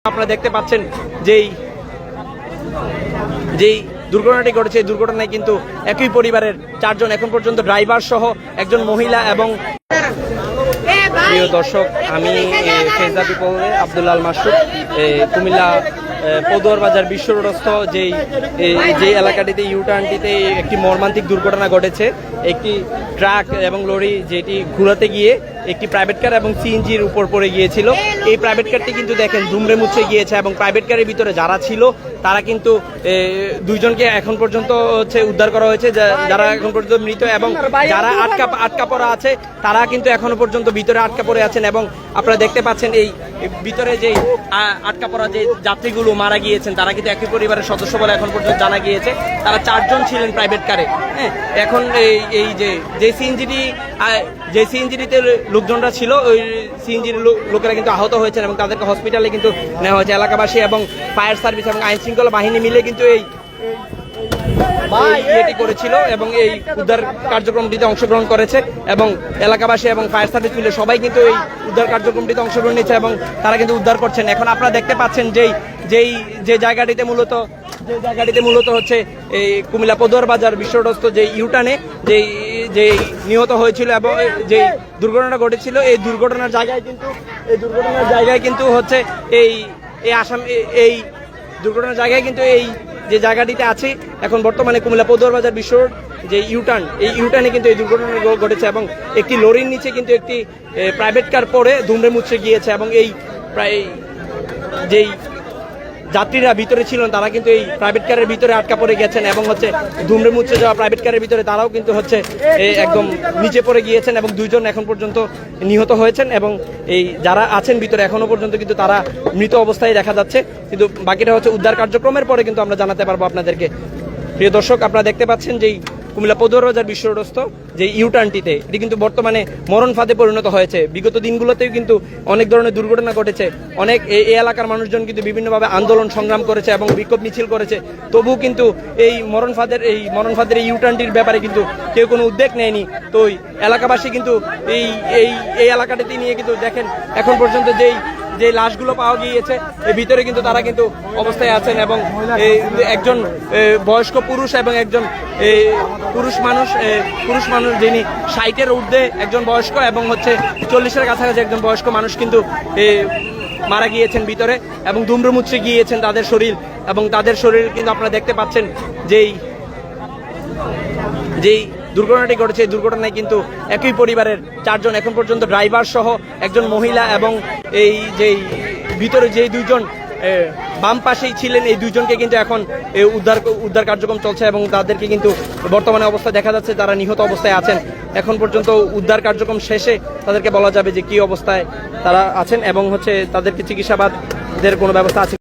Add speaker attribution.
Speaker 1: আপনারা দেখতে পাচ্ছেন যেই দুর্ঘটনাটি ঘটেছে এই দুর্ঘটনায় কিন্তু একই পরিবারের চারজন এখন পর্যন্ত ড্রাইভার সহ একজন মহিলা এবং প্রিয় দর্শক আমি ফেজা পিপলে আব্দুল আল মাসুদ কুমিল্লা পদুয়ার বাজার বিশ্ব রোডস্থ যে এলাকাটিতে ইউটার্নটিতে একটি মর্মান্তিক দুর্ঘটনা ঘটেছে। একটি ট্রাক এবং লরি যেটি ঘুরাতে গিয়ে একটি প্রাইভেট কার এবং সিএনজির উপর পড়ে গিয়েছিল। এই প্রাইভেট কারটি কিন্তু দেখেন দুমড়ে মুচড়ে গিয়েছে এবং প্রাইভেট কারের ভিতরে যারা ছিল তারা কিন্তু দুইজনকে এখন পর্যন্ত উদ্ধার করা হয়েছে, যারা এখন পর্যন্ত মৃত, এবং যারা আটকা পড়া আছে তারা কিন্তু এখনো পর্যন্ত ভিতরে আটকা পড়ে আছেন। এবং আপনারা দেখতে পাচ্ছেন এই ভিতরে যে আটকা পড়া যে যাত্রীগুলো মারা গিয়েছেন তারা কিন্তু একই পরিবারের সদস্য বলে এখন পর্যন্ত জানা গিয়েছে। তারা চারজন ছিলেন প্রাইভেট কারে। হ্যাঁ, এখন এই যে সিএনজিতে লোকজনরা ছিল ওই সিএনজির লোকেরা কিন্তু আহত হয়েছেন এবং তাদেরকে হসপিটালে কিন্তু নেওয়া হয়েছে। এলাকাবাসী এবং ফায়ার সার্ভিস এবং আইন শৃঙ্খলা বাহিনী মিলে কিন্তু এটি করেছিল এবং এই উদ্ধার কার্যক্রমটিতে অংশগ্রহণ করেছে এবং এলাকাবাসী এবং ফায়ার সার্ভিস মিলে সবাই কিন্তু এই উদ্ধার কার্যক্রমটিতে অংশগ্রহণ নিচ্ছে এবং তারা কিন্তু উদ্ধার করছেন। এখন আপনারা দেখতে পাচ্ছেন যে জায়গাটিতে মূলত হচ্ছে এই কুমিল্লা পদুয়ার বাজার বিশ্ব রোডস্থ যে ইউটার্নে যে নিহত হয়েছিল এবং যে দুর্ঘটনা ঘটেছিল এই দুর্ঘটনার জায়গায় কিন্তু হচ্ছে এই দুর্ঘটনার জায়গায় কিন্তু এই যে জায়গাটিতে আছে এখন বর্তমানে কুমিল্লা পদুয়ার বাজার বিশ্ব রোড যে ইউটার্নে কিন্তু এই দুর্ঘটনা ঘটেছে এবং একটি লরির নিচে কিন্তু একটি প্রাইভেট কার পড়ে দুমড়ে মুচড়ে গিয়েছে এবং এই প্রায় যেই যাত্রীরা ভিতরে ছিলেন তারা কিন্তু এই প্রাইভেট কারের ভিতরে আটকা পড়ে গেছেন এবং হচ্ছে দুমড়ে মুচড়ে যাওয়া প্রাইভেট কারের ভিতরে তারাও কিন্তু হচ্ছে একদম নিচে পড়ে গিয়েছেন এবং দুইজন এখন পর্যন্ত নিহত হয়েছেন এবং এই যারা আছেন ভিতরে এখনো পর্যন্ত কিন্তু তারা মৃত অবস্থায় দেখা যাচ্ছে। কিন্তু বাকিটা হচ্ছে উদ্ধার কার্যক্রমের পরে কিন্তু আমরা জানাতে পারবো আপনাদেরকে। প্রিয় দর্শক আপনারা দেখতে পাচ্ছেন যেই কুমিল্লা পদুয়ার বাজার বিশ্ব রোডস্থ যে ইউটার্নটিতে এটি কিন্তু বর্তমানে মরণ ফাঁদে পরিণত হয়েছে। বিগত দিনগুলোতেও কিন্তু অনেক ধরনের দুর্ঘটনা ঘটেছে। অনেক এই এলাকার মানুষজন কিন্তু বিভিন্নভাবে আন্দোলন সংগ্রাম করেছে এবং বিক্ষোভ মিছিল করেছে, তবুও কিন্তু এই মরণ ফাঁদের এই ইউটার্নটির ব্যাপারে কিন্তু কেউ কোনো উদ্যোগ নেয়নি। তো এলাকাবাসী কিন্তু এই এলাকাটিতে নিয়ে কিন্তু দেখেন এখন পর্যন্ত যে লাশগুলো পাওয়া গিয়েছে এর ভিতরে কিন্তু তারা কিন্তু অবস্থায় আছেন এবং একজন বয়স্ক পুরুষ এবং একজন পুরুষ মানুষ যিনি 60-এর ঊর্ধ্বে একজন বয়স্ক এবং হচ্ছে 40-এর কাছাকাছি একজন বয়স্ক মানুষ কিন্তু মারা গিয়েছেন ভিতরে এবং দুমড়ে মুচড়ে গিয়েছেন তাদের শরীর এবং তাদের শরীর কিন্তু আপনারা দেখতে পাচ্ছেন যেই দুর্ঘটনাটি ঘটেছে এই দুর্ঘটনায় কিন্তু একই পরিবারের চারজন এখন পর্যন্ত ড্রাইভার সহ একজন মহিলা এবং এই ভিতরে যে দুইজন বাম পাশেই ছিলেন এই দুইজনকে কিন্তু এখন উদ্ধার কার্যক্রম চলছে এবং তাদেরকে কিন্তু বর্তমানে অবস্থা দেখা যাচ্ছে তারা নিহত অবস্থায় আছেন। এখন পর্যন্ত উদ্ধার কার্যক্রম শেষে তাদেরকে বলা যাবে যে কি অবস্থায় তারা আছেন এবং হচ্ছে তাদেরকে চিকিৎসাবাদের কোনো ব্যবস্থা আছে।